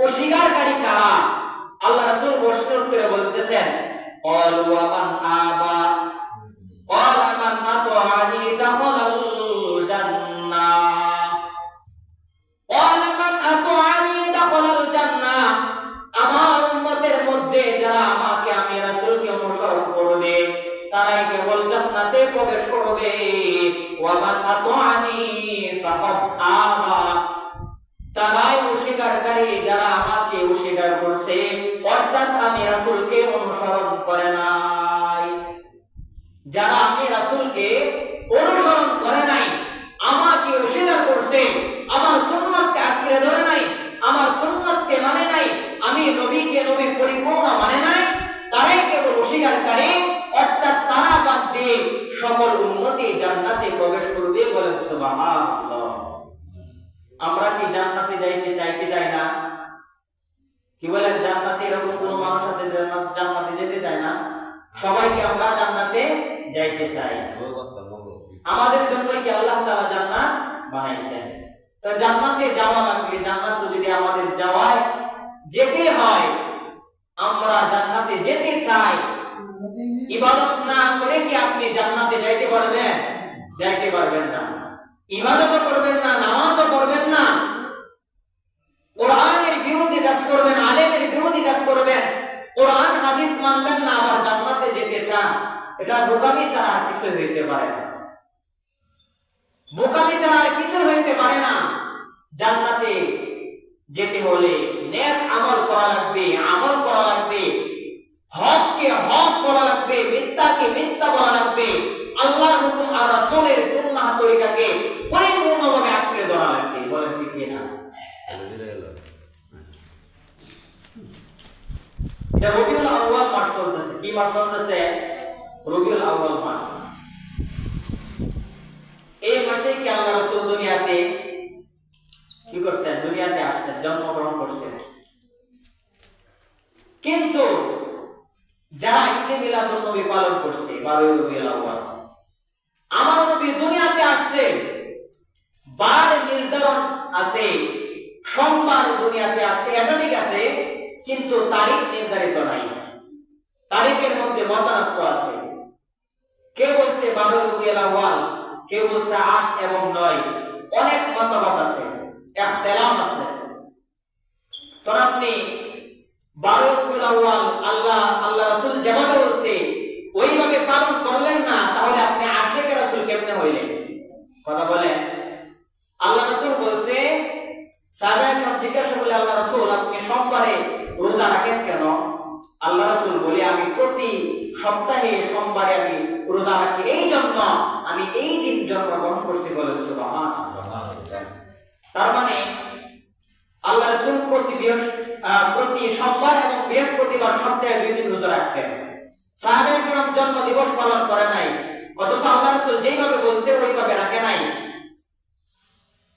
অস্বীকারী কারা? আল্লাহ রাসূল প্রশ্নের উত্তরে বলতেছেন, ক্বালু ওয়া মান আবা ক্বালা মান আতাআনি দাখালাল জান্নাহ ক্বালা মান আতাআনি দাখালাল জান্নাহ। আমার উম্মতের মধ্যে যারা আমাকে, আমি রাসূলকে অনুসরণ করবে তারাই কেবল জান্নাতে প্রবেশ করবে। ওয়া মান আতাআনি ফাকাদ আবা, তারাই অস্বীকারী যারা আমাকে অস্বীকার করছে, অর্থাৎ আমি রাসূলকে অনুসরণ করে নাই। যারা আমি রাসূলকে অনুসরণ করে নাই, আমাকে অস্বীকার করছে, আমার সুন্নাতকে আঁকড়ে ধরে নাই, আমার সুন্নাতকে মানে নাই, আমি নবীকে নবী পরিপূর্ণ মানে নাই, তারাই কেবল অস্বীকারী, অর্থাৎ তারা বাদ দিয়ে সকল উম্মতি জান্নাতে প্রবেশ করবে। বলেন সুবহানাল্লাহ। আমরা কি জান্নাতে যাইতে চাই কি চাই না? কি বলেন, জান্নাতে এরকম কোন মানুষ আছে যে জান্নাতে যেতে চায় না? সবাইকে আমরা জান্নাতে যাইতে চাই। আমাদের জন্য কি আল্লাহ তাআলা জান্নাত বানাইছেন? তো জান্নাতে যাওয়া লাগবে, জান্নাত যদি আমাদের যাওয়ায় যেতে হয়, আমরা জান্নাতে যেতে চাই, ইবাদত না করে কি আপনি জান্নাতে যাইতে পারবেন? যাইতে পারবেন না। ইবাদতও করবেন না, নামাজও করবেন না, কোরআনের বিরোধী কাজ করবেন, আলেমের বিরোধী কাজ করবেন, কোরআন হাদিস মানবেন না, আবার জান্নাতে যেতে চান, এটা বোকামি ছাড়া আর কিছু হইতে পারে না। বোকামি ছাড়া আর কিছু হইতে পারে না। জান্নাতে যেতে হলে নেক আমল করা লাগবে, আমল করা লাগবে, হককে হক বলা লাগবে, মিথ্যাকে মিথ্যা বলা লাগবে, আল্লাহর হুকুম আর রাসূলের সুন্নাহ তরিকাকে পরিপূর্ণভাবে আঁকড়ে ধরা লাগবে। বলেন ঠিক কিনা? এটা রবিউল আউয়াল মাস চলতেছে। কি মাস চলতেছে? রবিউল আউয়াল মাস। এই মাসে কি আল্লাহ রাসূল দুনিয়াতে কি করছেন? দুনিয়াতে আসছেন, জন্মগ্রহণ করছেন। কিন্তু যারা ঈদে মিলাদুন নবী পালন করছে 12 রবিউল আউয়াল, আমার নবী দুনিয়াতে আসছে, বার নির্ধারণ আছে, সোমবার দুনিয়াতে আসছে, এটা ঠিক আছে, কিন্তু তারিখ নির্ধারিত নাই। তারিখের মধ্যে মতানৈক্য আছে। কেউ বলছে 12 রবিউল আউয়াল, কেউ বলছে 8 এবং 9, অনেক মতবাদ আছে, ইখতিলাফ আছে। তো আপনি 12 রবিউল আউয়াল আল্লাহ রাসূল যেভাবে বলছে ওইভাবে পালন করলেন না, তাহলে আপনি আশিকে রাসূল কেমনে হইলেন? কথা বলেন। আল্লাহ রাসূল বলছে, সাহাবায়ে জিজ্ঞাসা করলে, আল্লাহ রাসূল আপনি সোমবারে রোজা রাখেন কেন? আল্লাহ রাসূল বলে, আমি প্রতি সপ্তাহে সোমবারে আমি রোজা রাখি, এই জন্য আমি এই দিন জন্মগ্রহণ করছি। বলে সুবহানাল্লাহ। তার মানে আল্লাহ রাসূল প্রতি সোমবার এবং বৃহস্পতিবার সপ্তাহে 2 দিন রোজা রাখতেন। সাহাবায়ে কিরাম জন্ম দিবস পালন করে নাই, অথচ আল্লাহ রাসূল যেইভাবে বলছে ওইভাবে রাখে নাই,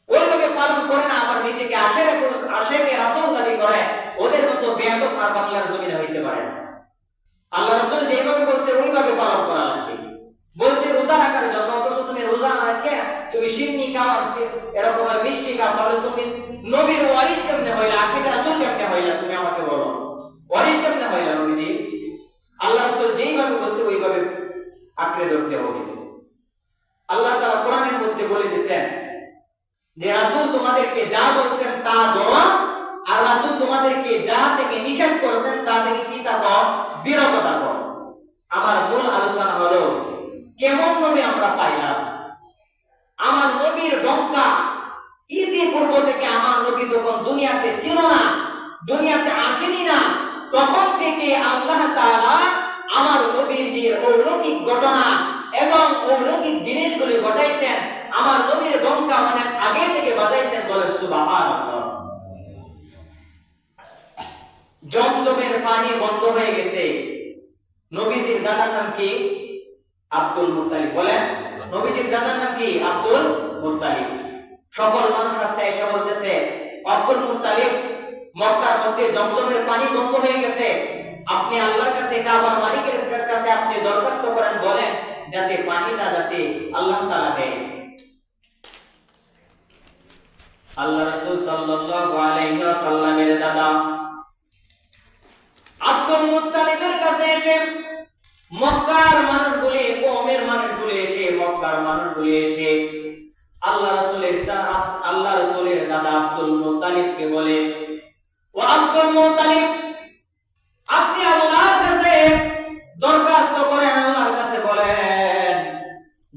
ওইভাবে পালন করে না। আবার নিজেকে আশেকে রাসূল দাবি করে, ওদের মতো বেয়াদব আর বাংলার জমিনে হইতে পারে না। আল্লাহ রাসূল যেইভাবে বলছে ওইভাবে পালন করা লাগবে। বলছে রোজা রাখার জন্য, অথচ তুমি রোজা না রেখে তুমি সিন্নি খাও, এরকম মিষ্টি খাও, তাহলে তুমি নবীর ওয়ারিস কেমনে হইলা? আশিকে রাসূল কেমনে হইলা? তুমি আমাকে বলো, ওয়ারিস কেমনে হইলা নবীজি? আল্লাহ রাসূল যেইভাবে বলছে ওইভাবে আঁকড়ে ধরতে হবে। আল্লাহ তাআলা কোরআনের মধ্যে বলে দিয়েছেন যে রাসূল তোমাদেরকে যা বলছেন তা ধরো, আর রাসূল তোমাদেরকে যা থেকে নিষেধ করেছেন তা থেকে কি থাকো? বিরত থাকো। আমার মূল আলোচনা হলো, কেমন নবী আমরা পাইলাম? আমার নবীর ডঙ্কা ইতিপূর্ব থেকে, আমার নবী যখন দুনিয়াতে ছিল না, দুনিয়াতে আসেনি না, তখন থেকে আল্লাহ তাআলা আমার নবীর যে অলৌকিক ঘটনা এবং অলৌকিক জিনিসগুলি ঘটাইছেন, আমার নবীর ডঙ্কা অনেক আগে থেকে বাজাইছেন। বলেন সুবহানাল্লাহ। জমজমের পানি বন্ধ হয়ে গেছে। নবীজির দাদার নাম কি? Abdul Muttalib. বলেন, নবীজির দাদার নাম কি? Abdul Muttalib. সকল মানুষ আসছে এসে বলতেছে, আব্দুল মুত্তালিব, মক্কার মধ্যে জমজমের পানি বন্ধ হয়ে গেছে, আপনি আল্লাহর কাছে, কাবার মালিকের কাছে আপনি দরখাস্ত করেন, বলেন যাতে পানিটা যাতে আল্লাহ তাআলা দেয়। আল্লাহ রাসূল সাল্লাল্লাহু আলাইহি ওয়াসাল্লামের দাদা আব্দুল মুত্তালিবের কাছে এসে মক্কার মানুষগুলি, কওমের মানুষগুলি এসে, মক্কার মানুষগুলি এসে আল্লাহ রাসূলের দাদা আব্দুল মুত্তালিবকে বলে, ও আব্দুল মুত্তালিব, আপনি আল্লাহর কাছে দরখাস্ত করেন, আল্লাহর কাছে বলেন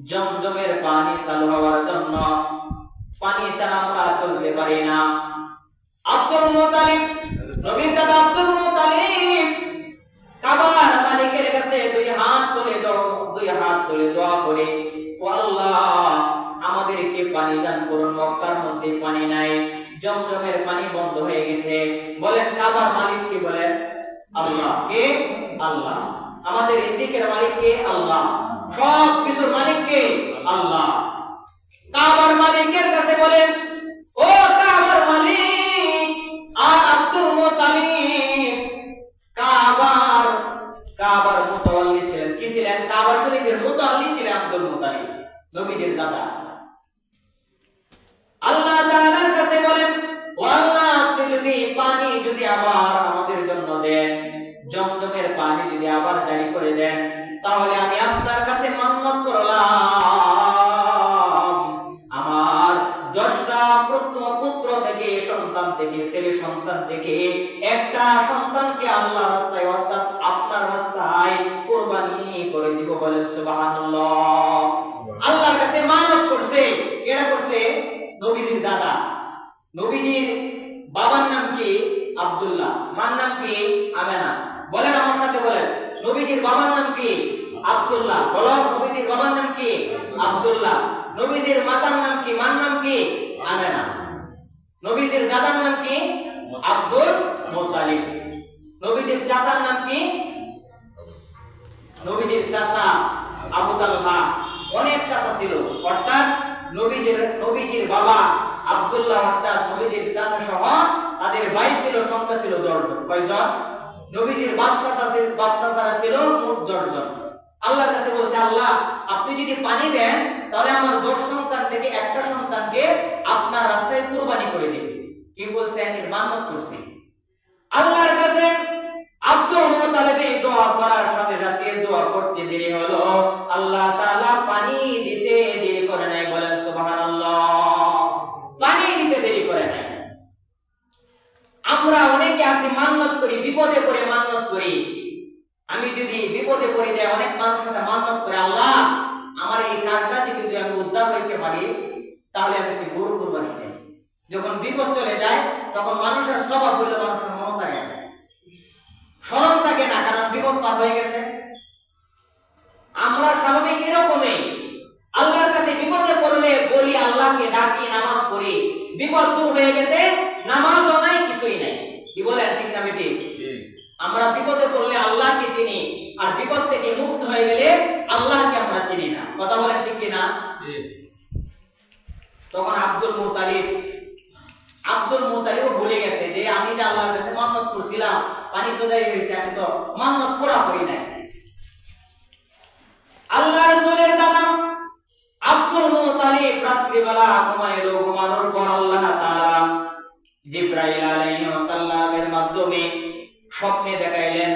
জমজমের পানি চালু হওয়ার জন্য। পানি ছাড়া আমরা চলতে পারি না। আব্দুল মুত্তালিব, নবীর দাদা আব্দুল মুত্তালিব কাবার মালিকের কাছে দুই হাত তুলে দোয়া করে, ও আল্লাহ, আমাদেরকে পানি দান করুন। মক্কার মধ্যে পানি নাই, জমজমের পানি বন্ধ হয়ে গেছে। বলেন কাবার মালিক কে? বলেন আল্লাহ। কে? আল্লাহ। আমাদের রিজিকের মালিক কে? আল্লাহ। সব কিছুর মালিক কে? আল্লাহ। কাবার মালিকের কাছে বলেন, ও কাবার মালিক, আর আব্দুল মুত্তালিব কাবার মুতাওয়াল্লি ছিলেন। কি ছিলেন? কাবা শরীফের মুতাওয়াল্লি ছিলেন আব্দুল মুত্তালিব, নবীজির দাদা। আল্লাহ তাআলার কাছে বলেন, ও আল্লাহ, আপনি যদি পানি আবার আমাদের জন্য দেন, জমজমের পানি যদি আবার জারি করে দেন, তাহলে আমি আপনার কাছে মান্নত করলাম আমার 10টা পুত্র থেকে, সন্তান থেকে, ছেলে সন্তান থেকে একটা সন্তানকে আল্লাহ রাস্তায়, অর্থাৎ আপনার রাস্তায় কুরবানি করে দিব। বলেন সুবহানাল্লাহ। আল্লাহর কাছে মানত করছে। কেডা করছে? নবীজির দাদা। নবীজির বাবার নাম কি? আব্দুল্লাহ। মার নাম কি? আমেনা। বলেন আমার সাথে, বলেন নবীজির বাবার নাম কি? আব্দুল্লাহ। বলো, নবীজির বাবার নাম কি? আব্দুল্লাহ। নবীজির মাতার নাম কি? মার নাম কি? আমেনা। নবীজির দাদার নাম কি? Abdul Muttalib. নবীজির চাচার নাম কি? নবীজির চাচা আবু তালহা। অনেক চাচা ছিল, অর্থাৎ নবীজির বাবা আব্দুল্লাহ, অর্থাৎ নবীজির চাচা সহ তাদের ভাই ছিল, সংখ্যা ছিল 10 জন। কয়জন? নবীজির বাপ চাচা ছিল মোট 10 জন। আল্লাহর কাছে বলছে, আল্লাহ, আপনি যদি পানি দেন, তাহলে আমার 10 সন্তান থেকে একটা সন্তানকে আপনার রাস্তায় কুরবানি করে দিন। কি বলছেন? এর মান্নত করছে আল্লাহর কাছে। আব্দুল মুত্তালিব দোয়া করার সাথে সাথে দোয়া করতে দেরি হলো, আল্লাহ তাআলা পানি দিতে দেরি করে নাই। বলেন সুবহানাল্লাহ। পানি দিতে দেরি করে নাই। আমরা অনেকে আছি মান্নত করি, বিপদে পড়ে মান্নত করি। আমি যদি বিপদে পড়ে যাই, অনেক মানুষ আছে মান্নত করে, আল্লাহ, আমার এই কাজটা থেকে যদি আমি উদ্ধার হইতে পারি, তাহলে আমি একটি গরু কুরবানি দেব। যখন বিপদ চলে যায়, তখন মানুষের স্বভাব হইল মানুষের মন থাকে না, স্মরণ থাকে না, কারণ বিপদ পার হয়ে গেছে। আমরা স্বাভাবিক এরকমই। আল্লাহর কাছে বিপদে পড়লে বলি, আল্লাহকে ডাকি, নামাজ পড়ি, বিপদ দূর হয়ে গেছে, নামাজও নাই, কিছুই নাই। কি বলেন? ঠিক না বেটি? আমরা বিপদে পড়লে আল্লাহকে চিনি, আর বিপদ থেকে মুক্ত হয়ে গেলে আল্লাহকে আমরা চিনি না। কথা বলেন ঠিক কি না? তখন আব্দুল মুত্তালিব ভুলে গেছে যে আমি যে আল্লাহর কাছে মান্নত করছিলাম, পানি তো দেরি হয়েছে, আমি তো মান্নত পুরা করি নাই। আল্লাহ রাসূলের দাদা আব্দুল মুত্তালিব রাত্রিবেলা ঘুমাইলো। ঘুমানোর পর আল্লাহ তাআলা জিবরাইল আলাইহিস সালামের মাধ্যমে স্বপ্নে দেখাইলেন।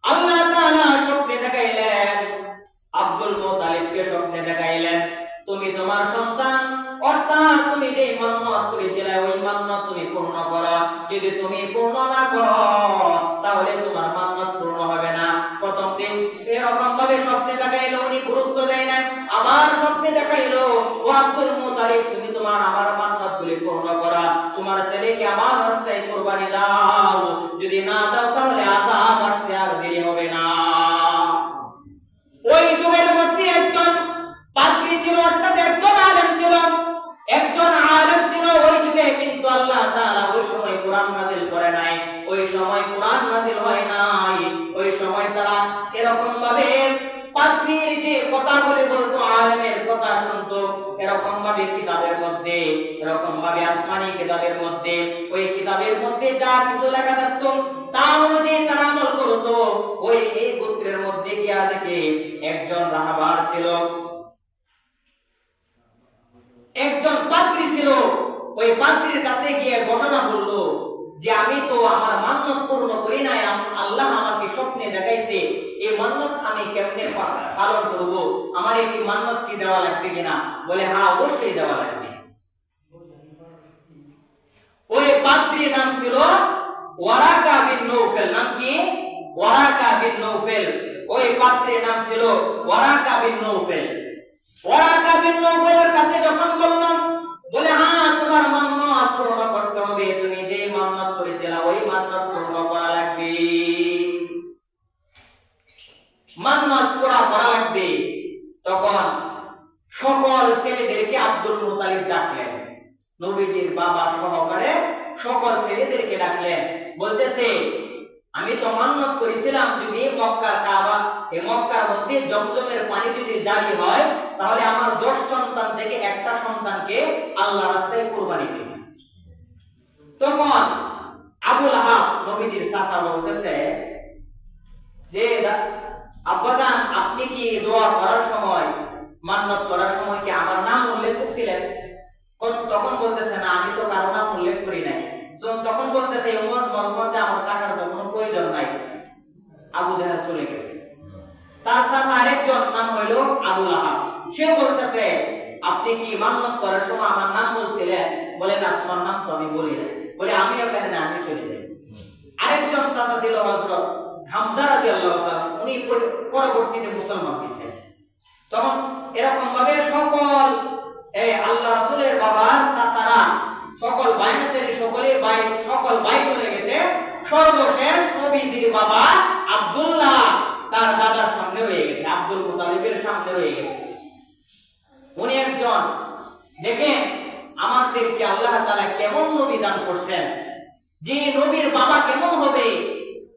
আল্লাহ তাআলা স্বপ্নে দেখাইলেন, আব্দুল মুত্তালিবকে স্বপ্নে দেখাইলেন, তুমি তোমার সন্তান, অর্থাৎ তুমি যে মান্নত করেছিলে ওই মান্নত তুমি পূর্ণ করো। যদি তুমি পূর্ণ না করো, তাহলে তোমার মান্নত পূর্ণ হবে না। প্রথম দিন এরকম ভাবে স্বপ্নে দেখাইলো, উনি গুরুত্ব দেয় না। আবার স্বপ্নে দেখাইলো, ও আব্দুল মুত্তালিব, তুমি তোমার আমার মান্নত গুলি পূর্ণ করো, তোমার ছেলেকে আমার রাস্তায় কুরবানি দাও। যদি না দাও, তাহলে আযাব আসতে আর দেরি হবে না। ওই যুগের মধ্যে একজন পাদ্রী ছিল, অর্থাৎ একজন আলেম ছিল, ওই যুগে। কিন্তু আল্লাহ তাআলা ওই সময় কোরআন নাযিল করে নাই, ওই সময় কোরআন নাযিল হয় নাই। ওই সময় তারা এরকম ভাবে পাদ্রীর যে কথাগুলি বলতো, আলেমের কথা শুনতো, এরকম ভাবে কিতাবের মধ্যে, এরকম ভাবে আসমানি কিতাবের মধ্যে, ওই কিতাবের মধ্যে যা কিছু লেখা থাকতো তা অনুযায়ী তারা আমল করতো। ওই এই গোত্রের মধ্যে গিয়া দেখে একজন রাহবার ছিল, একজন পাদ্রী ছিল, ওই পাদ্রীর কাছে গিয়ে ঘটনা বললো যে আমি তো আমার মান্যত পূর্ণ করি নাই, আল্লাহ আমাকে স্বপ্নে দেখাইছে, এই মান্যত আমি কেমনে পালন করব, আমার এই মান্যত কি দেওয়া লাগবে কিনা? বলে হ্যাঁ অবশ্যই দেওয়া লাগবে। ওই পাদ্রীর নাম ছিল ওয়ারাকা বিন নৌফেল। নাম কি? Waraqah bin Nawfal. ওই পাদ্রীর নাম ছিল Waraqah bin Nawfal. Waraqah bin নৌফেলের কাছে যখন বললাম, বলে হ্যাঁ তোমার মান্যত পূর্ণ করতে হবে, তুমি যে মান্যত করেছিলা ওই মান্যত পূর্ণ করা লাগবে, মান্যত পুরা করা লাগবে। তখন সকল ছেলেদেরকে আব্দুল মুত্তালিব ডাকলেন, নবীজির বাবা সহকারে সকল ছেলেদেরকে ডাকলেন, বলতেছে আমি তো মান্যত করেছিলাম যদি মক্কার কাবা, এই মক্কার মধ্যে জমজমের পানি যদি জারি হয় তাহলে আমার 10 সন্তান থেকে একটা সন্তানকে আল্লাহর রাস্তায় কুরবানি দেব। তখন আবু লাহাব নবীজির চাচা বলতেছে যে আব্বাজান আপনি কি দোয়া করার সময়, মান্যত করার সময় কি আমার নাম উল্লেখ করছিলেন? তখন বলতেছে না, আমি তো কারো নাম উল্লেখ করি নাই। তখন বলতেছে এই মধ্যে আমার টাকার কোনো প্রয়োজন নাই। আবু জাহেল চলে গেছে। তার চাচা আরেকজন নাম হইলো আবু লাহাব, সে বলতেছে আপনি কি মান্যত করার সময় আমার নাম বলছিলেন? বলে না, তোমার নাম তো আমি বলি না। বলে আমি ওখানে না, আমি চলে যাই। আরেকজন চাচা ছিল হযরত হামজা রাদিয়াল্লাহু তাআলা, উনি পরবর্তীতে মুসলমান হয়েছেন। তখন এরকম ভাবে সকল আল্লাহ রাসূলের বাবার চাচারা, সকল বাইনসের সকল ভাই চলে গেছে। সর্বশেষ নবীজির বাবা আব্দুল্লাহ তার দাদার সামনে রয়ে গেছে, আব্দুল মুত্তালিবের সামনে রয়ে গেছে। উনি একজন, দেখেন আমাদেরকে আল্লাহ তাআলা কেমন নবী দান করছেন, যে নবীর বাবা কেমন হবে,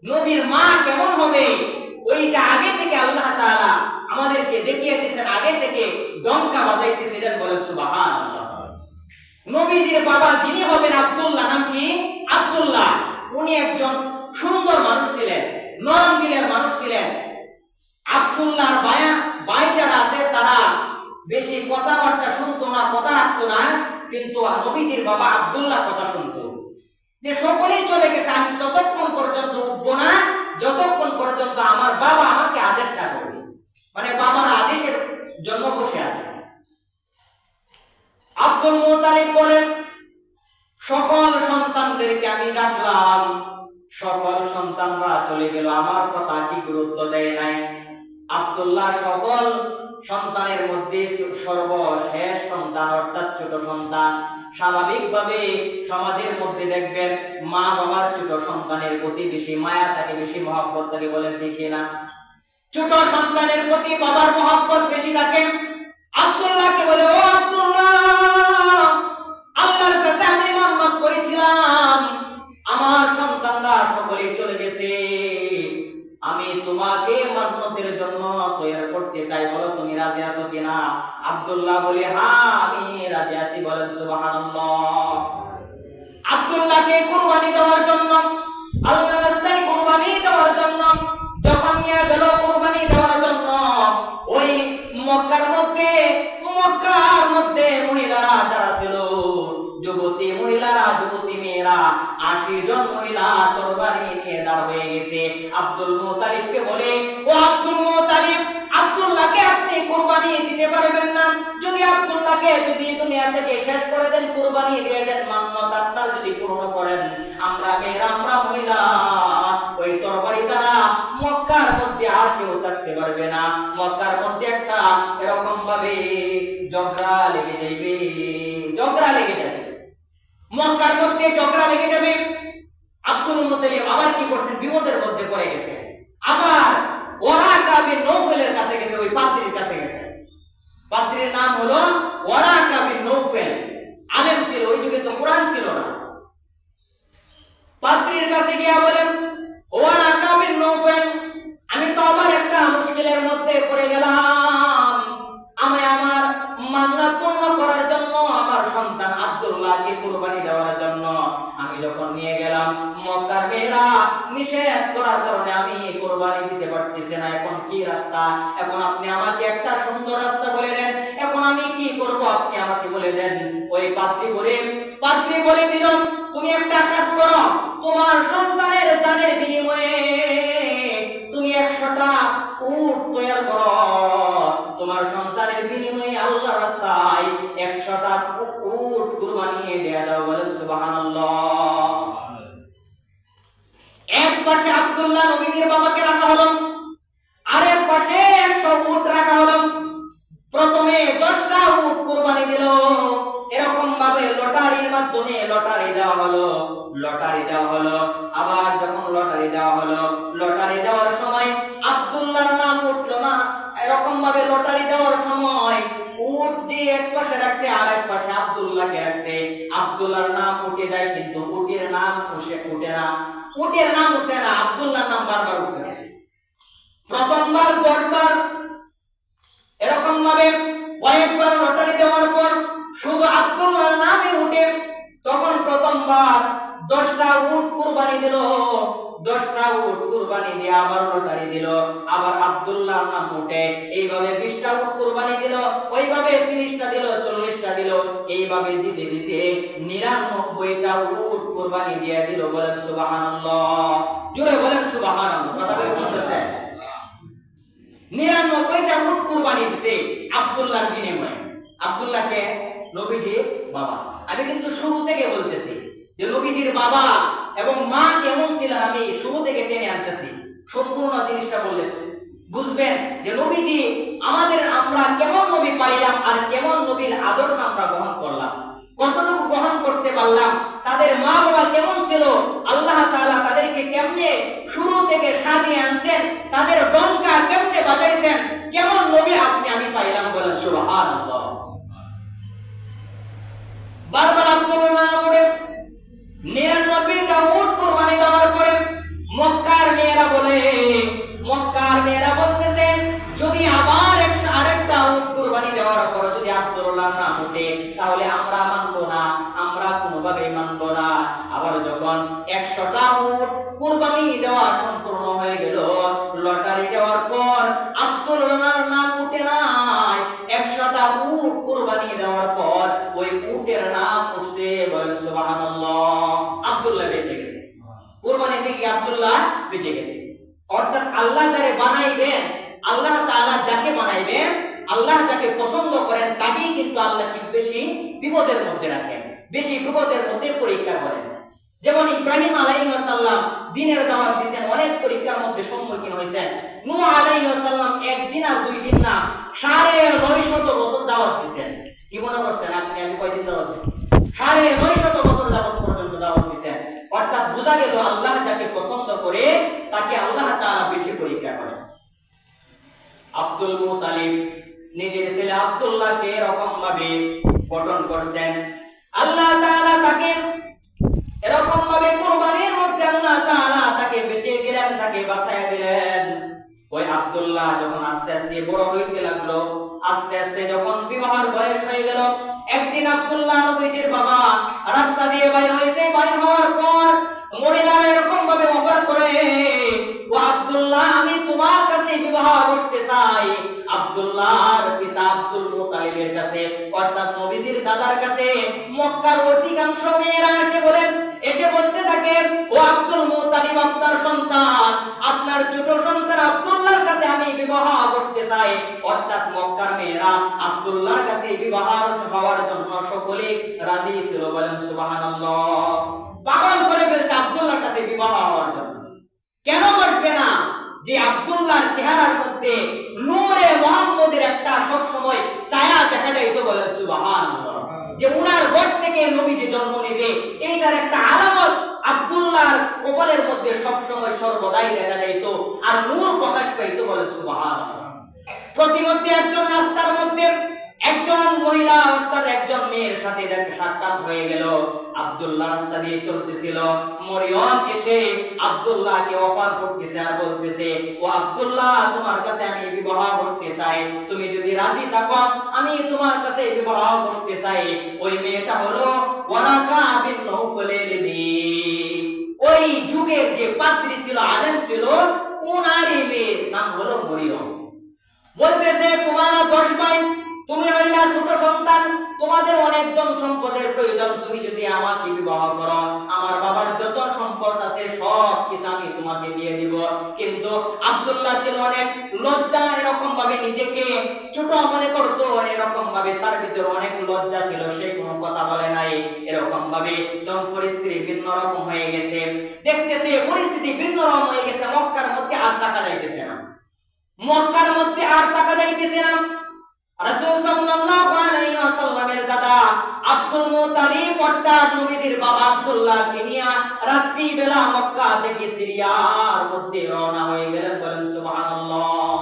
নবীর মা কেমন হবে, ওইটা আগে থেকে আল্লাহ তাআলা আমাদেরকে দেখিয়ে দিয়েছেন, আগে থেকে ডঙ্কা বাজাইতেছিলেন। বলেন সুবহানাল্লাহ। নবীজির বাবা যিনি হবেন আব্দুল্লাহ, নাম কি? আব্দুল্লাহ। উনি একজন সুন্দর মানুষ ছিলেন, নরম দিলের মানুষ ছিলেন। আব্দুল্লাহর ভাই যারা আছে তারা বেশি কথাবার্তা শুনতো না, কথা রাখতো না, কিন্তু নবীজির বাবা আব্দুল্লাহ কথা শুনতো। যে সকলেই চলে গেছে, আমি ততক্ষণ পর্যন্ত উঠবো না যতক্ষণ পর্যন্ত আমার বাবা আমাকে আদেশ না করবে, মানে বাবার আদেশের জন্য বসে আছে। আব্দুল মুত্তালিব বলেন সকল সন্তানদেরকে আমি ডাকলাম, সকল সন্তানরা চলে গেল, আমার কথা কি গুরুত্ব দেয় নাই। আব্দুল্লাহ সকল সন্তানের মধ্যে সর্বশেষ সন্তান, অর্থাৎ ছোট সন্তান। স্বাভাবিকভাবে সমাজের মধ্যে দেখবেন মা বাবার ছোট সন্তানের প্রতি বেশি মায়া থাকে, বেশি মহব্বত থাকে, বলেন ঠিক না? ছোট সন্তানের প্রতি বাবার মহব্বত বেশি থাকে। আব্দুল্লাহকে বলে, ও আব্দুল্লাহ, আল্লাহর কাছে আমি মান্যত করেছিলাম, আমার সন্তানরা সকলে চলে গেছে, আমি তোমাকে মান্যতের জন্য তৈরি করতে চাই, বলো তুমি রাজি আছো কিনা? আব্দুল্লাহ বলে হ্যাঁ আমি রাজি আছি। বলেন সুবহানাল্লাহ। আব্দুল্লাহকে কুরবানি দেওয়ার জন্য, আল্লাহর রাস্তায় কুরবানি দেওয়ার জন্য যখন নিয়ে গেল কুরবানি দেওয়ার জন্য, ওই মক্কার মধ্যে মহিলারা যারা ছিল, যুবতী মহিলারা, যুবতী মেয়েরা, 80 জন মহিলা তরবারি নিয়ে দাঁড় হয়ে গেছে। আব্দুল মুত্তালিবকে বলে, ও আব্দুল মুত্তালিব, আব্দুল্লাহকে আপনি কুরবানি দিতে পারবেন না? যদি আব্দুল্লাহকে যদি দুনিয়া থেকে শেষ করে দেন, কুরবানি দিয়ে দেন, মান্যত আপনার যদি পূর্ণ করেন, আমরা মেয়েরা, আমরা মহিলা ওই তরবারি দ্বারা মক্কার মধ্যে আর কেউ থাকতে পারবে না। মক্কার মধ্যে একটা এরকম ভাবে ঝগড়া লেগে যাবে, ঝগড়া লেগে যাবে, মক্কার মধ্যে ঝগড়া লেগে যাবে। আব্দুল মুত্তালিব আবার কি করছেন? বিপদের মধ্যে পড়ে গেছে। আবার ওয়ারাকা বিন নৌফেলের কাছে গেছে, ওই পাদ্রীর কাছে গেছে। পাদ্রীর নাম হলো ওয়ারাকা বিন নৌফেল, আলেম ছিল, ওই যুগে তো কোরআন ছিল না। পাদ্রীর কাছে গিয়া বলেন, ওয়ারাকা বিন নৌফেল, আমি তো আবার একটা মুশকিলের মধ্যে পড়ে গেলাম, আমি আমার মান্যত পূর্ণ করার জন্য, আমার সন্তান আব্দুল্লাহকে কুরবানি দেওয়ার জন্য আমি যখন নিয়ে গেলাম, মক্কার মেয়েরা নিষেধ করার কারণে আমি কুরবানি দিতে পারতেছি না। এখন কি রাস্তা? এখন আপনি আমাকে একটা সুন্দর রাস্তা বলে দেন, এখন আমি কি করব আপনি আমাকে বলে দেন। ওই পাত্রী বলে দিল, তুমি একটা কাজ করো, তোমার সন্তানের জানের বিনিময়ে তুমি 100টা উট তৈরি করো। তোমার সন্তানের বিনিময়ে আল্লাহর রাস্তায় 100টা উট কুরবানি দেয়া দাও। বলেন সুবহানাল্লাহ। এক পাশে আব্দুল্লাহ নবীর বাবাকে রাখা হলো, আরেক পাশে 100 উট রাখা হলো। প্রথমে 10টা উট কুরবানি দিল। এরকম ভাবে লটারির মাধ্যমে লটারি দেওয়া হলো। আবার যখন লটারি দেওয়ার সময় আব্দুল্লাহর নাম উঠলো না। এরকম ভাবে লটারি দেওয়ার সময় উট যে এক পাশে রাখছে আর এক পাশে আব্দুল্লাহকে রাখছে, আব্দুল্লাহর নাম উঠে যায় কিন্তু উটের নাম উঠে না। আব্দুল্লাহর নাম বারবার উঠতেছে। প্রথমবার 10 বার, এরকম ভাবে কয়েকবার লটারি দেওয়ার পর শুধু আব্দুল্লাহর নামই উঠে। তখন প্রথমবার 10টা উট কুরবানি দিল। 10টা উট কুরবানি দিয়ে আবার লটারি দিল, আবার আব্দুল্লাহর নাম উঠে। এইভাবে 20টা উট কুরবানি দিল, ওইভাবে 30টা দিল, 40টা দিল। এইভাবে দিতে 99টা উট কুরবানি দিয়ে দিল। বলেন সুবহানাল্লাহ। জোরে বলেন সুবহানাল্লাহ। কথা বলে বুঝতেছেন? 99টা উট কুরবানি দিয়েছে আব্দুল্লাহর বিনিময়ে। আব্দুল্লাহকে নবীজির বাবা। আমি কিন্তু শুরু থেকে বলতেছি যে নবীজির বাবা এবং মা কেমন ছিলেন, আমি শুরু থেকে টেনে আনতেছি। সম্পূর্ণ জিনিসটা বলেছে বুঝবেন যে নবীজি আমরা কেমন নবী পাইলাম আর কেমন নবীর আদর্শ আমরা গ্রহণ করলাম, কতটুকু গ্রহণ করতে পারলাম, তাদের মা বাবা কেমন ছিল, আল্লাহ তাআলা তাদেরকে কেমনে শুরু থেকে সাজিয়ে আনছেন, তাদের ডঙ্কা কেমনে বাজাইছেন, কেমন নবী আমি পাইলাম। বলেন সুবহানাল্লাহ। বারবার আব্দুল্লাহ নামে 99টা উট কুরবানি দেওয়ার পরে মক্কার মেয়েরা বলতেছেন, যদি আবার আরেকটা উট কুরবানি দেওয়ার পর যদি আব্দুল্লাহ না উঠে তাহলে আমরা মানবো না, আমরা কোনোভাবেই মানবো না। আবার যখন 100টা উট কুরবানি দেওয়া সম্পূর্ণ হয়ে গেল, লটারি দেওয়ার পর আব্দুল্লাহর নাম উঠে নাই। 100টা উট কুরবানি দেওয়ার পর ওই উটের নাম উঠছে। বলেন সুবহানাল্লাহ। আব্দুল্লাহ বেঁচে গেছে, কুরবানি থেকে আব্দুল্লাহ বেঁচে গেছে। অর্থাৎ আল্লাহ যারে বানাইবেন, আল্লাহ তাআলা যাকে বানাইবেন, আল্লাহ যাকে পছন্দ করেন তাকেই কিন্তু আল্লাহ কি বেশি বিপদের মধ্যে রাখেন, বেশি বিপদের মধ্যে পরীক্ষা করেন। যেমন ইব্রাহিম আলাইহিস সালাম দিনের দাওয়াত দিয়েছেন, অনেক পরীক্ষার মধ্যে সম্মুখীন হয়েছেন। নূহ আলাইহিস সালাম একদিন আর 2 দিন না 950 বছর দাওয়াত দিয়েছেন। কি মনে করছেন আপনি আমি কয়দিন দাওয়াত দিয়েছি? 950 বছর যাবত পর্যন্ত দাওয়াত দিয়েছেন। অর্থাৎ বোঝা গেল আল্লাহ যাকে পছন্দ করে তাকে আল্লাহ তাআলা বেশি পরীক্ষা করেন। আব্দুল মুত্তালিব নিজের ছেলে আব্দুল্লাহকে এরকম ভাবে গঠন করছেন। আল্লাহ তাআলা তাকে এরকম ভাবে কুরবানির মধ্যে আল্লাহ তাআলা তাকে বেঁচে দিলেন, তাকে বাঁচায়া দিলেন। ওই আব্দুল্লাহ যখন আস্তে আস্তে বড় হইতে লাগলো, আস্তে আস্তে যখন বিবাহের বয়স হয়ে গেল, একদিন আব্দুল্লাহ নবীজির বাবা রাস্তা দিয়ে বাইর হয়েছে। বাইর হওয়ার পর মহিলারা এরকম ভাবে অফার করে, ও আব্দুল্লাহ আমি তোমার কাছে বিবাহ করতে চাই। আব্দুল্লাহর পিতা আব্দুল মুত্তালিবের কাছে, অর্থাৎ নবীজির দাদার কাছে মক্কার অধিকাংশ মেয়েরা এসে বলতে থাকে, ও আব্দুল মুত্তালিব আপনার সন্তান, আপনার ছোট সন্তান আব্দুল্লাহর সাথে আমি বিবাহ করতে চাই। অর্থাৎ মক্কার মেয়েরা আব্দুল্লাহর কাছে বিবাহ হওয়ার জন্য সকলে রাজি ছিল। বলেন সুবহানাল্লাহ। পাগল করে ফেলছে আব্দুল্লাহর কাছে বিবাহ হওয়ার জন্য। কেন বসবে না? যে আব্দুল্লাহর চেহারার মধ্যে নূরে মুহাম্মদের একটা সব সময় ছায়া দেখা যায়। তো বলেন সুবহানাল্লাহ। যে উনার ঘর থেকে নবীজি জন্ম নেবে এইটার একটা আলামত আব্দুল্লাহর কপালের মধ্যে সব সময় সর্বদাই দেখা যাইত, আর নূর প্রকাশ পাইতো। বলেন সুবহানাল্লাহ। প্রতিমধ্যে একজন রাস্তার মধ্যে একজন মহিলা অর্থাৎ একজন মেয়ের সাথে সাক্ষাৎ হয়ে গেল। আব্দুল্লাহ রাস্তা দিয়ে চলতেছিল, মরিয়ম এসে আব্দুল্লাহকে অফার করতেছে আর বলতেছে, ও আব্দুল্লাহ তোমার কাছে আমি বিবাহ করতে চাই, তুমি যদি রাজি থাকো আমি তোমার কাছে বিবাহ করতে চাই। ওই মেয়েটা হলো ওয়ারাকা বিন নওফলের মেয়ে। মক্কের যে পাদ্রী ছিল, আলেম ছিল, উনারই মেয়ের নাম হলো মরিয়ম। বলতেছে তোমারা 10 ভাই, তুমি হইলা ছোট সন্তান, তোমাদের অনেক ধন সম্পদের প্রয়োজন, তুমি যদি আমাকে বিবাহ করো, আমার বাবার যত সম্পদ আছে সব কিছু আমি তোমাকে দিয়ে দিব। কিন্তু আব্দুল্লাহ ছিল অনেক লজ্জা, এরকম ভাবে নিজেকে ছোট মনে করতো, এরকম ভাবে তার ভিতরে অনেক লজ্জা ছিল, সে কোনো কথা বলে নাই। এরকম ভাবে তখন পরিস্থিতি ভিন্ন রকম হয়ে গেছে, দেখতেছে পরিস্থিতি ভিন্ন রকম হয়ে গেছে। মক্কার মধ্যে আর টাকা যাইতেছে না, মক্কার মধ্যে আর টাকা যাইতেছে না। রাসূল সাল্লাল্লাহু আলাইহি ওয়াসাল্লামের দাদা আব্দুল মুত্তালিব অর্থাৎ নবীর বাবা আব্দুল্লাহকে নিয়ে রাত্রি বেলা মক্কা থেকে সিরিয়ার মধ্যে রওনা হয়ে গেলেন। বলেন সুবহানাল্লাহ।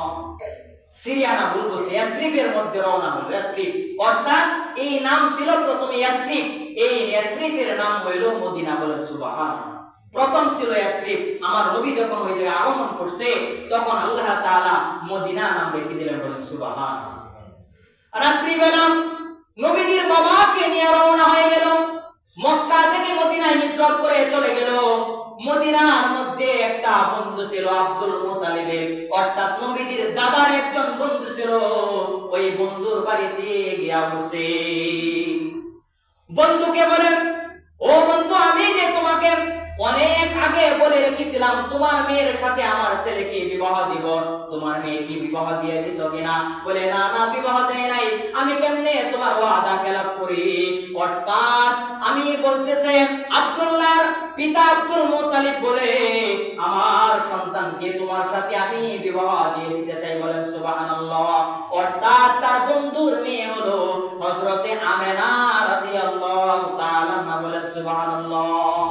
সিরিয়া না, বলবো ইয়াসরিফের মধ্যে রওনা হলো। ইয়াসরিফ অর্থাৎ এই নাম ছিল প্রথমে ইয়াসরিফ, এই ইয়াসরিফের নাম হইল মদিনা। বলেন সুবহানাল্লাহ। প্রথম ছিল ইয়াসরিফ, আমার নবী যখন ওই জায়গায় আগমন করছে তখন আল্লাহ তাআলা মদিনা নাম রেখে দিলেন। বলেন সুবহানাল্লাহ। রাত্রি বেলা নবীজির বাবাকে নিয়ে রওনা হয়ে গেল, মক্কা থেকে মদিনায় হিজরত করে চলে গেল। মদিনার মধ্যে একটা বন্ধু ছিল আব্দুল মুত্তালিবের, অর্থাৎ নবীজির দাদার একজন বন্ধু ছিল। ওই বন্ধুর বাড়িতে গিয়া বসে বন্ধুকে বলেন, ও বন্ধু, আমি যে তোমাকে অনেক আগে বলে রেখেছিলাম তোমার মেয়ের সাথে আমার ছেলেকে বিবাহ দিব, তোমার মেয়ে কি বিবাহ দিয়ে দিছো কিনা? বলে না না, বিবাহ দেয় নাই। আমি কেমনে তোমার ওয়াদা খেলাপ করি? অর্থাৎ আমি বলতেছে আব্দুল্লাহর পিতা আব্দুল মুত্তালিব বলে আমার সন্তানকে তোমার সাথে আমি বিবাহ দিয়ে দিতে চাই। বলেন সুবহানাল্লাহ। অর্থাৎ তার বন্ধুর মেয়ে হলো হযরতে আমেনা রাদিয়াল্লাহু তাআলা। বলেন সুবহানাল্লাহ।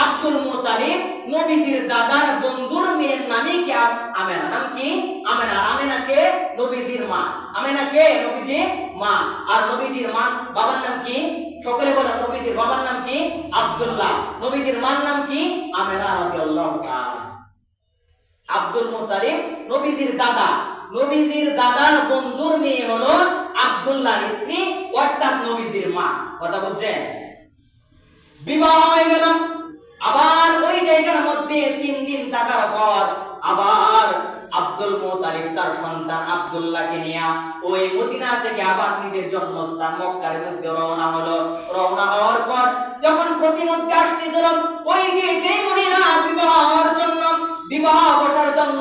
আব্দুল মুত্তালিব নবীজির দাদার বন্ধুর মেয়ের নামই কি? আমেনা। নাম কি? আমেনা। আমেনাকে নবীজির মা, আমেনাকে নবীজির মা। আর নবীজির মা বাবার নাম কি? সকলে বলেন, নবীজির বাবার নাম কি? আব্দুল্লাহ। নবীজির মার নাম কি? আমেনা রাদিয়াল্লাহু তাআলা। আব্দুল মুত্তালিব নবীজির দাদা, নবীজির দাদার বন্ধুর মেয়ে হলো আব্দুল্লাহর স্ত্রী, অর্থাৎ নবীজির মা। কথা বুঝছেন? বিবাহ হয়ে গেল। আবার ওই জায়গার মধ্যে 3 দিন থাকার পর আবার আব্দুল মুত্তালিব তার সন্তান আব্দুল্লাহকে নিয়ে ওই মদিনা থেকে আবার নিজের জন্মস্থান মক্কার মধ্যে রওনা হলো। রওনা হওয়ার পর যখন প্রতিমধ্যে আসতেছিল, ওই যে মহিলা বিবাহ হওয়ার জন্য, বিবাহ বসার জন্য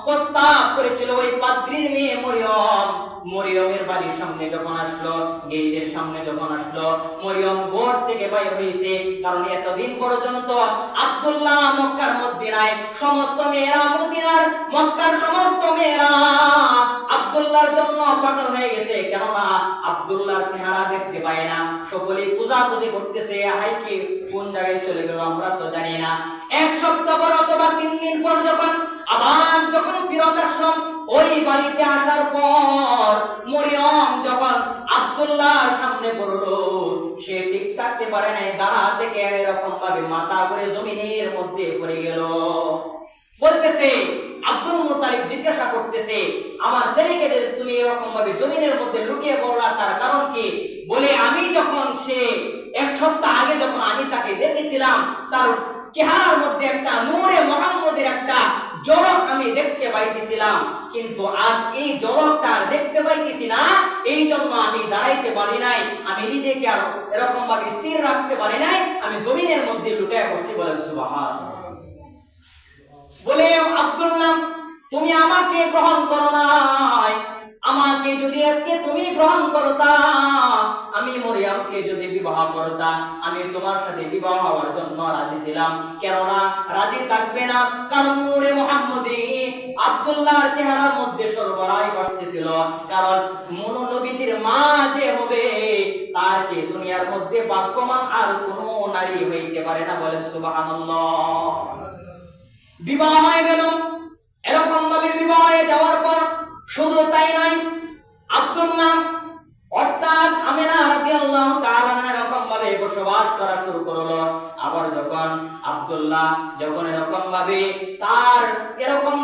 প্রস্তাব করেছিল, ওই পাদ্রীর মেয়ে মরিয়ম, মরিয়মের বাড়ির সামনে যখন আসলো, গেটের সামনে যখন আসলো, মরিয়ম ঘর থেকে বাইরে হয়েছে। কারণ এতদিন পর্যন্ত আব্দুল্লাহ মক্কার মধ্যে নাই, সমস্ত মেয়েরা মদিনার মক্কার সমস্ত মেয়েরা আব্দুল্লাহর জন্য পাগল হয়ে গেছে। কেননা আব্দুল্লাহর চেহারা দেখতে পায় না, সকলেই পূজাপুজি করতেছে, হাই কি কোন জায়গায় চলে গেল আমরা তো জানি না। 1 সপ্তাহ পর অথবা 3 দিন পর যখন ফিরত আসলাম, ওই বাড়িতে আসার পর মরিয়ম যখন আব্দুল্লাহর সামনে পড়লো, সে ঠিক থাকতে পারে নাই, দাঁড়া থেকে এরকম ভাবে মাথা করে জমিনের মধ্যে পড়ে গেল। বলতেছে আব্দুল মুত্তালিব জিজ্ঞাসা করতেছে, আমার ছেলেকে তুমি এরকম ভাবে জমিনের মধ্যে লুকিয়ে পড়লা, তার কারণ কি? বলে আমি যখন সে 1 সপ্তাহ আগে যখন আমি তাকে দেখেছিলাম, তার চেহারার মধ্যে একটা নূরে মুহাম্মদের একটা ঝলক আমি দেখতে পাইতেছিলাম, কিন্তু আজ এই ঝলকটা দেখতে পাইতেছি না, এই জন্য আমি দাঁড়াইতে পারি নাই, আমি নিজেকে আর এরকম ভাবে স্থির রাখতে পারি নাই, আমি জমিনের মধ্যে লুটিয়ে পড়ছি। বলেন সুবহানাল্লাহ। বলে আব্দুল্লাহ, তুমি আমাকে গ্রহণ করো নাই, আমাকে যদি আজকে তুমি গ্রহণ করতা, আমি মরিয়মকে যদি বিবাহ করতা, আমি তোমার সাথে বিবাহ হওয়ার জন্য রাজি ছিলাম। কেননা রাজি থাকবে না, কারণ নূরে মুহাম্মদী আব্দুল্লাহর চেহারার মধ্যে সরবরাহ করতেছিল। কারণ নবীজির মা যে হবে, তার কি দুনিয়ার মধ্যে বাক্যমান আর কোনো নারী হইতে পারে না। বলেন সুবহানাল্লাহ। বিবাহ হয়ে গেল। এরকম ভাবে বিবাহ হয়ে যাওয়ার পর শুধু তাই নয়, আব্দুল্লাহ অর্থাৎ আমেনা রাদিয়াল্লাহু তাআলা এরকম ভাবে বসবাস করা শুরু করলো। আবার যখন আব্দুল্লাহ এরকম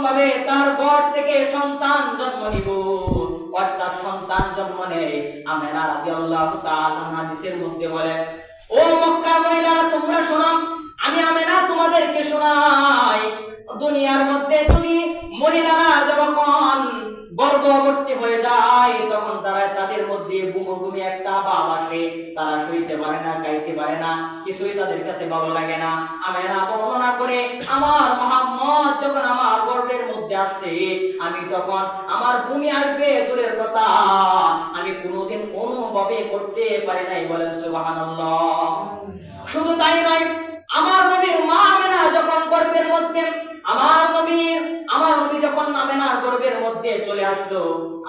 ভাবে তার ঘর থেকে সন্তান জন্ম নিব, অর্থাৎ সন্তান জন্ম নেয়, আমেনা রাদিয়াল্লাহু তাআলা হাদিসের মধ্যে বলে, ও মক্কার মহিলারা তোমরা শোনো, আমি আমেনা তোমাদেরকে তোমাদেরকে শোনাই, দুনিয়ার মধ্যে তুমি মহিলারা যখন গর্ভবতী হয়ে যায় তখন তাদের মধ্যে বুমি একটা ভাব আসে, তারা সইতে পারে না, খাইতে পারে না, কিছুই তাদের কাছে ভালো লাগে না। আমেনা বর্ণনা করে, আমার মুহাম্মদ যখন আমার গর্ভের মধ্যে আসছে আমি তখন আমার ভূমি আসবে দূরের কথা, আমি কোনোদিন অনুভবে করতে পারি নাই। বলেন সুবহানাল্লাহ। শুধু তাই নয়, আমার নবীর মা আমেনা যখন গর্ভের মধ্যে আমার নবী যখন আমেনার গর্ভের মধ্যে চলে আসলো,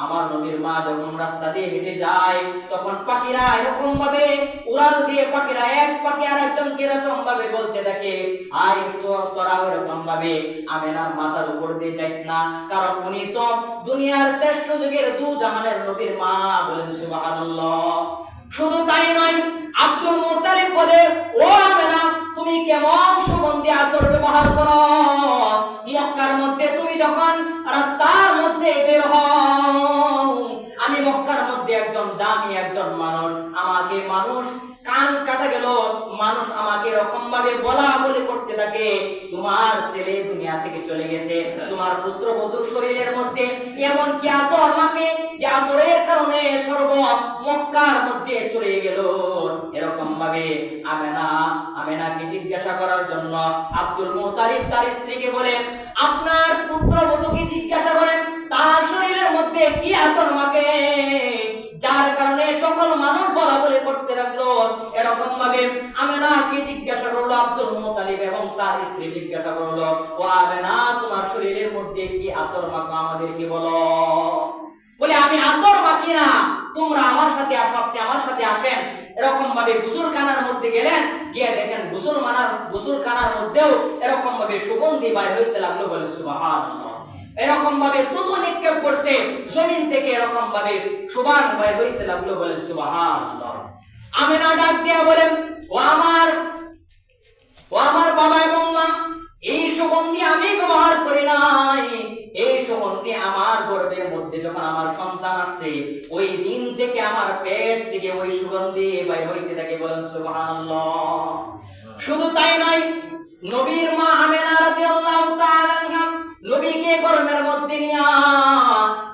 আমার নবীর মা যখন রাস্তা দিয়ে হেঁটে যায় তখন পাখিরা এরকম ভাবে উড়াল দিয়ে পাখিরা এক পাখি আর একজনকে এরকম ভাবে বলতে থাকে, আয় তোরা এরকম ভাবে আমেনার মাথার উপর দিয়ে যাইস না, কারণ উনি তো দুনিয়ার শ্রেষ্ঠ যুগের দু জাহানের নবীর মা। বলেন সুবহানাল্লাহ। শুধু তাই নয়, আব্দুল মুত্তালিব বলে, ও আমেনা তুমি কেমন সুগন্ধি আতর ব্যবহার করো, মক্কার মধ্যে তুমি যখন রাস্তার মধ্যে বের হও, আমি মক্কার মধ্যে একজন দামি একজন মানুষ, আমাকে মানুষ কান কাটা গেল, মানুষ আমাকে এরকম ভাবে বলা বলে করতে থাকে, তোমার ছেলে দুনিয়া থেকে চলে গেছে, তোমার পুত্রবধূর শরীরের মধ্যে এমন কি আতর আমাকে যে আতরের কারণে সর্ব মক্কার মধ্যে চলে গেল। এরকম ভাবে আমেনাকে জিজ্ঞাসা করার জন্য আব্দুল মুত্তালিব তার স্ত্রীকে বলে, আপনার পুত্রবধূকে জিজ্ঞাসা করেন তার শরীরের মধ্যে কি আতর মাকে, যার কারণে সকল মানুষ বলা বলে করতে লাগলো। এরকম ভাবে আমেনাকে জিজ্ঞাসা করলো আব্দুল মুত্তালিব এবং তার স্ত্রী জিজ্ঞাসা করলো, ও আমেনা তোমার শরীরের মধ্যে কি আতর মাখো আমাদেরকে বলো। বলে, আমি আতর মাখি না, তোমরা আমার সাথে আসো, আপনি আমার সাথে আসেন। এরকম ভাবে গোসলখানার মধ্যে গেলেন, গিয়ে দেখেন গোসলখানার মধ্যেও এরকম ভাবে সুগন্ধি বাইর হইতে লাগলো। বলে সুবহানাল্লাহ। এরকম ভাবে তুতু নিক্ষেপ করছে জমিন থেকে, এরকম ভাবে সুবান বাইর হইতে লাগলো। বলে সুবহানাল্লাহ। আমেনা ডাক দিয়া বলেন, ও আমার বাবা এবং মা, এই সুগন্ধি আমি ব্যবহার করি নাই, এই সুগন্ধি আমার গর্ভের মধ্যে যখন আমার সন্তান আসছে ওই দিন থেকে আমার পেট থেকে ওই সুগন্ধি বাইর হইতে থাকে। বলেন সুবহানাল্লাহ। শুধু তাই নয়, নবীর মা আমেনা রাদিয়াল্লাহু তাআলা আনহা নবীকে গর্ভের মধ্যে নিয়া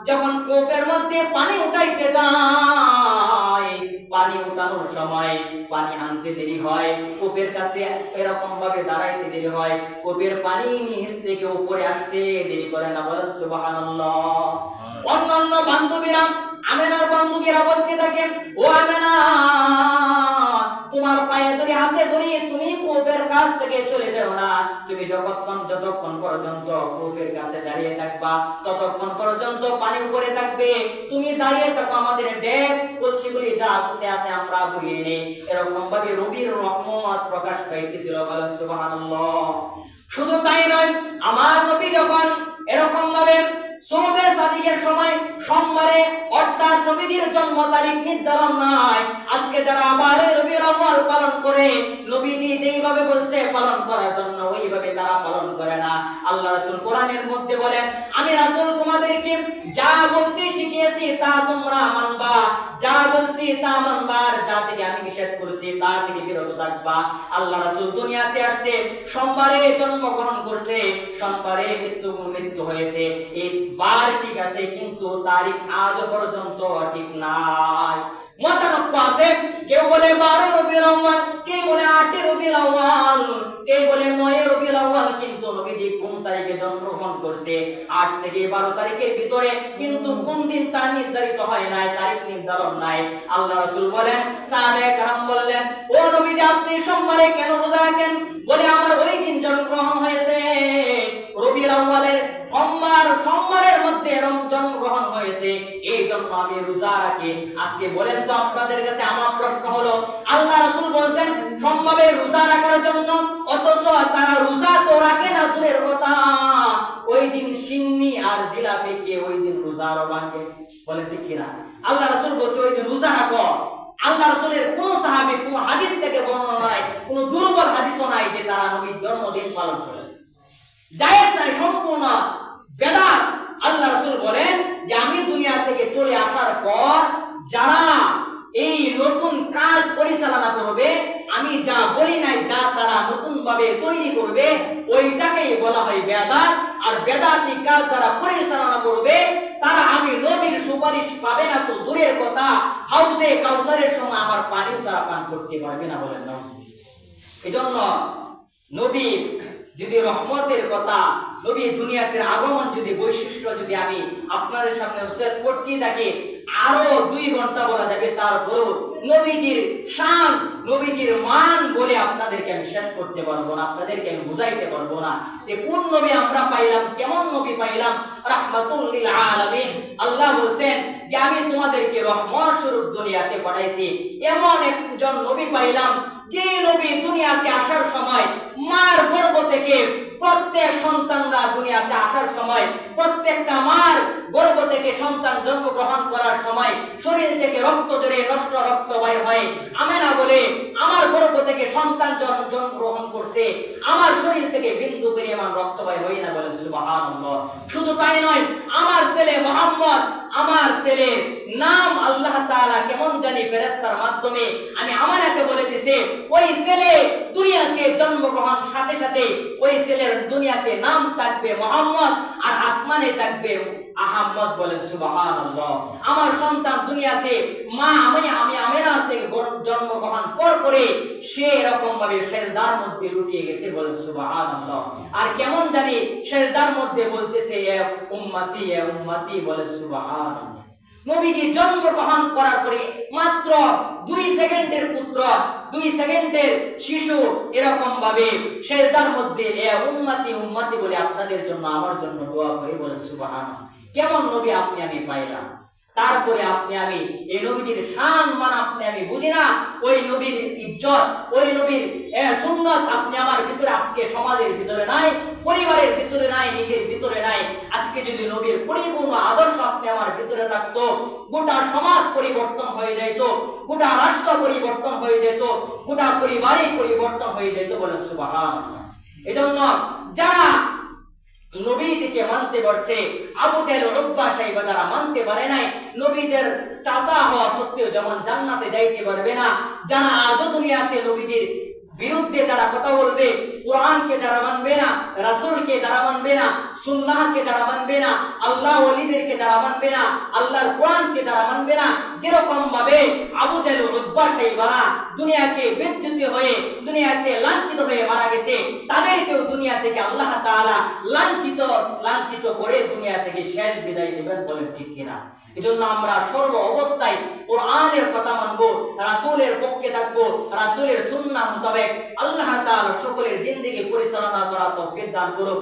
যখন কূপের মধ্যে পানি উঠাইতে যায়, পানি উঠানোর সময় পানি আনতে দেরি হয়, কূপের কাছে এরকম ভাবে দাঁড়াইতে দেরি হয়, কূপের পানি নিচ থেকে উপরে আসতে দেরি করে না। বলেন সুবহানাল্লাহ। অন্যান্য বান্ধবীরা, আমেনার বান্ধবীরা বলতে থাকে, ও আমেনা তোমার পায়ে ধরে হাতে ধরিয়ে তুমি কূপের কাছ থেকে চলে যাও না, তুমি যতক্ষণ পর্যন্ত কূপের কাছে দাঁড়িয়ে থাকবা ততক্ষণ পর্যন্ত পানি উপরে থাকবে, তুমি দাঁড়িয়ে থাকো, আমাদের ডেক কলসিগুলি যা বসে আছে আমরা বইয়ে নেই। এরকম ভাবে রবির রহমত প্রকাশ পাইতেছিল। বলেন সুবহানাল্লাহ। শুধু তাই নয়, আমার নবী যখন এরকম ভাবে সোমবার সাদিকের সময় সোমবারে অর্থাৎ নবীর জন্ম তারিখ নির্ধারণ নাই, আজকে যারা আবার রবিউল আউয়াল পালন করে নবীজি যেইভাবে বলছে পালন করার জন্য ওইভাবে তারা পালন করে না। আল্লাহ রাসূল কোরআনের মধ্যে বলেন, আমি রাসূল তোমাদেরকে যা বলতে শিখিয়েছি তা তোমরা মানবা, যা বলছি তা মানবা, আর যা থেকে আমি নিষেধ করেছি তা থেকে বিরত থাকবা। আল্লাহ রাসূল দুনিয়াতে আসছে, সোমবারে জন্মগ্রহণ করছে, সোমবারে মৃত্যু হয়েছে, এই বার ঠিক আছে কিন্তু তারিখ আজ পর্যন্ত ঠিক নাই। মতানক্য আছে, কেউ বলে 12 রবিউল আউয়াল, কেউ বলে 8 রবিউল আউয়াল, কেউ বলে 9 রবিউল আউয়াল, কিন্তু নবীজি কোন তারিখে জন্মগ্রহণ করছে 8 থেকে 12 তারিখের ভিতরে, কিন্তু কোন দিন তা নির্ধারিত হয় নাই, তারিখ নির্ধারণ নাই। আল্লাহ রাসূল বলেন, সাহাবায়ে কেরাম বললেন, ও নবীজি আপনি সোমবারে কেন রোজা রাখেন? বলে, আমার ওই দিন জন্মগ্রহণ হয়েছে, রবিউল আউয়ালের সোমবারের মধ্যে জন্মগ্রহণ হয়েছে, এই জন্য আমি রোজা রাখি। আজকে বলেন তো আপনাদের কাছে আমার প্রশ্ন হলো, আল্লাহ রাসূল বলেন সোমবারে রোজা রাখার জন্য, অথচ তারা রোজা তো রাখে না দূরের কথা, ওই দিন সিন্নি আর জিলাপি কে ওই দিন রোজা রাখে? বলেন ঠিক কিনা? আল্লাহ রাসূল বলছে ওই দিন রোজা রাখো। আল্লাহ রাসূলের কোন সাহাবী কোন হাদিস থেকে বর্ণনা নাই, কোন দুর্বল হাদিসও নাই যে তারা নবীর জন্মদিন পালন করে। জায়েজ নাই, সম্পূর্ণ বেদাত। আল্লাহ রাসূল বলেন যে আমি দুনিয়া থেকে চলে আসার পর যারা এই নতুন কাজ পরিচালনা করবে, আমি যা বলি নাই, যা তারা নতুন ভাবে তৈরি করবে ওইটাকেই বলা হয় বেদাত। আর বেদাতি কাজ যারা পরিচালনা করবে তারা আমি নবীর সুপারিশ পাবে না তো দূরের কথা, হাউজে কাউসারের সময় আমার পানিও তারা পান করতে পারবে না, বলেন না। এজন্য নবী যদি রহমতের কথা, নবী দুনিয়াতে আগমন যদি বৈশিষ্ট্য যদি আমি আপনাদের সামনে উল্লেখ করতে থাকি আরো 2 ঘন্টা বলা যাবে, তারপরেও নবীজির শান, নবীজির মান বলে আপনাদেরকে আমি শেষ করতে পারবো না, আপনাদেরকে আমি বুঝাইতে পারবো না যে কোন নবী আমরা পাইলাম, কেমন নবী পাইলাম। রাহমাতুল লিল আলামিন, আল্লাহ বলেন যে আমি তোমাদেরকে রহমত স্বরূপ দুনিয়াতে পাঠাইছি। এমন একজন নবী পাইলাম যে নবী দুনিয়াতে আসার সময় মার গর্ভ থেকে প্রত্যেক সন্তানরা দুনিয়াতে আসার সময়, প্রত্যেকটা মার গর্ভ থেকে সন্তান জন্মগ্রহণ করার সময় শরীর থেকে রক্ত ঝরে নষ্ট রক্ত বাইর হয়। আমেনা বলে আমার গর্ভ থেকে সন্তান জন্মগ্রহণ করছে, আমার শরীর থেকে বিন্দু পরিমাণ রক্ত বাইর হয় না, বলেন সুবহানাল্লাহ। শুধু তাই নয়, আমার ছেলে মুহাম্মদ, আমার ছেলের নাম আল্লাহ তাআলা কেমন জানি ফেরেশতার মাধ্যমে আমি আমানাকে বলে দিয়েছে, ওই ছেলে দুনিয়াতে জন্মগ্রহণ সাথে সাথে ওই ছেলের দুনিয়াতে নাম থাকবে মুহাম্মদ আর আসমানে থাকবে আহমদ, বলেন সুবহানাল্লাহ। আমার সন্তান দুনিয়াতে মা আমি আমেনার থেকে জন্মগ্রহণ করে সে এরকম ভাবে সেজদার মধ্যে লুটিয়ে গেছে, বলেন সুবহানাল্লাহ। আর কেমন জানি সেজদার মধ্যে বলতেছে এ উম্মতি, বলেন সুবহানাল্লাহ। নবীজি জন্মগ্রহণ করার পরে মাত্র 2 সেকেন্ডের পুত্র, 2 সেকেন্ডের শিশু এরকম ভাবে সেজদার মধ্যে এ উম্মতি বলে আপনাদের জন্য আমার জন্য দোয়া করে, বলেন সুবহানাল্লাহ। কেমন নবী আপনি আমি পাইলাম। তারপরে আপনি আমি এই নবীর শান মান আপনি আমি বুঝি না, ওই নবীর ইজ্জত, ওই নবীর সুন্নাত আপনি আমার ভিতরে আজকে সমাজের ভিতরে নাই, পরিবারের ভিতরে নাই, নিজের ভিতরে নাই। আজকে যদি নবীর পরিপূর্ণ আদর্শ আপনি আমার ভিতরে থাকতো, গোটা সমাজ পরিবর্তন হয়ে যেত, গোটা রাষ্ট্র পরিবর্তন হয়ে যেত, গোটা পরিবারই পরিবর্তন হয়ে যেত, বলেন সুবহানাল্লাহ। এজন্য যারা নবীজিকে মানতে পারছে, আবু জাহেল উতবা সাহেব যারা মানতে পারে নাই, নবীজির চাচা হওয়া সত্ত্বেও যেমন জান্নাতে যাইতে পারবে না, যারা আজও দুনিয়াতে নবীজির বিরুদ্ধে যারা কথা বলবে, কোরআনকে যারা মানবে না, রাসূলকে যারা মানবে না, সুন্নাহকে যারা মানবে না, আল্লাহ ওলিদেরকে যারা মানবে না, আল্লাহর কোরআনকে যারা মানবে না, যেরকম ভাবে আবু জাহেল উতবা সাহেবরা দুনিয়াকে বিচ্যুত হয়ে দুনিয়াতে লাঞ্ছিত হয়ে মারা গেছে, তাদেরকেও দুনিয়া থেকে আল্লাহ তাআলা লাঞ্ছিত করে দুনিয়া থেকে শেষ বিদায় দেবেন, বলেন ঠিক কিনা। এজন্য আমরা সর্ব অবস্থায় কোরআনের কথা মানবো, রাসূলের পক্ষে থাকবো, রাসূলের সুন্নাহ মোতাবেক আল্লাহ তাআলা সকলের জিন্দেগি পরিচালনা করা তৌফিক দান করুক।